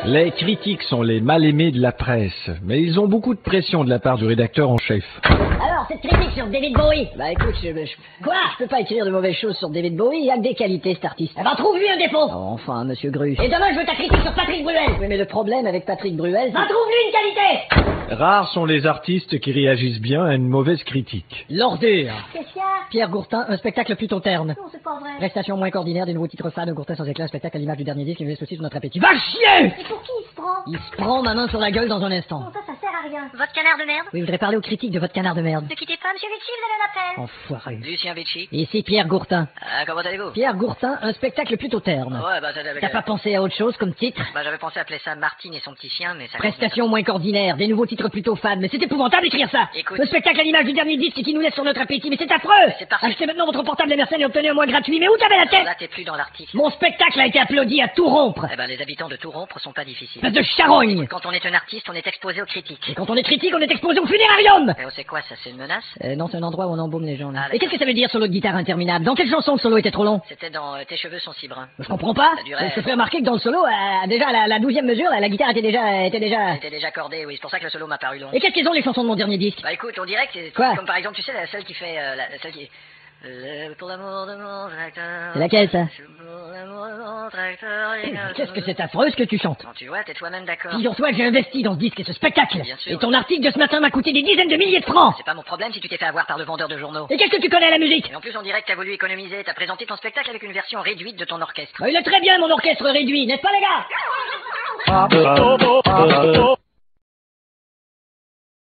Les critiques sont les mal-aimés de la presse, mais ils ont beaucoup de pression de la part du rédacteur en chef. Alors, cette critique sur David Bowie. Bah écoute, Quoi? je peux pas écrire de mauvaises choses sur David Bowie, il y a que des qualités cet artiste. Eh ben, trouve-lui un défaut. Oh, enfin, monsieur Gruche. Et demain, je veux ta critique sur Patrick Bruel. Oui, mais le problème avec Patrick Bruel, Ben, trouve-lui une qualité. Rares sont les artistes qui réagissent bien à une mauvaise critique. l'ordure. Qu'est-ce qu'il y a? Pierre Gourtin, un spectacle plutôt terne. Non, c'est pas vrai. Prestation moins qu'ordinaire, des nouveaux titres fans, Gourtin sans éclat, un spectacle à l'image du dernier disque, qui nous laisse aussi sur notre appétit. Va chier! Et pour qui il se prend? Il se prend ma main sur la gueule dans un instant. Non, ça sert à rien. Votre canard de merde? Oui, je voudrais parler aux critiques de votre canard de merde. Ne quittez pas, monsieur Vichy, vous avez un appel. Enfoiré. Lucien Vichy. Ici Pierre Gourtin. Ah, comment allez-vous? Pierre Gourtin, un spectacle plutôt terne. Ouais, bah, ça, T'as pas pensé à autre chose comme titre? bah, j'avais pensé appeler ça Martine et son petit chien, mais ça... Prestation moins qu'ordinaire, des nouveaux titres plutôt fans, mais c'est épouvantable d'écrire ça. Écoute. Le spectacle à l'image du dernier disque qui nous laisse sur notre appétit, mais c'est affreux. C'est parfait. Achetez maintenant votre portable MSN et obtenez un mois gratuit, mais où t'avais la Alors tête? là, t'es plus dans l'article. Mon spectacle a été applaudi à tout rompre. Eh ben, les habitants de tout rompre sont pas difficiles. Espèce de charogne. Quand on est un artiste, on est exposé aux critiques. Et quand on est critique, on est exposé au funérarium. Et on sait quoi, ça, c'est une menace? Non, c'est un endroit où on embaume les gens, là. Ah, Et d'accord. qu'est-ce que ça veut dire, solo de guitare interminable? Dans quelle chanson le solo était trop long? C'était dans Tes cheveux sont si bruns. Je comprends pas. Ça durait. Je te fais remarquer que dans le solo, déjà, la 12e mesure, la guitare était déjà... C'était déjà accordé, oui, c'est pour ça que le solo m'a paru long. Et qu'est-ce qu'ils ont, les chansons de mon dernier disque? Bah écoute, on dirait que c'est Quoi? comme par exemple, tu sais, celle qui fait... celle qui... pour l'amour de mon tracteur... C'est laquelle, ça? Pour l'amour de mon tracteur... Qu'est-ce que c'est affreux, ce que tu chantes? Non, tu vois, t'es toi-même d'accord. Figure-toi que j'ai investi dans ce disque et ce spectacle. Bien sûr. Et ton article de ce matin m'a coûté des dizaines de milliers de francs. C'est pas mon problème si tu t'es fait avoir par le vendeur de journaux. Et qu'est-ce que tu connais à la musique? Et en plus, on dirait que t'as voulu économiser. T'as présenté ton spectacle avec une version réduite de ton orchestre. Il est très bien, mon orchestre réduit, n'est-ce pas, les gars?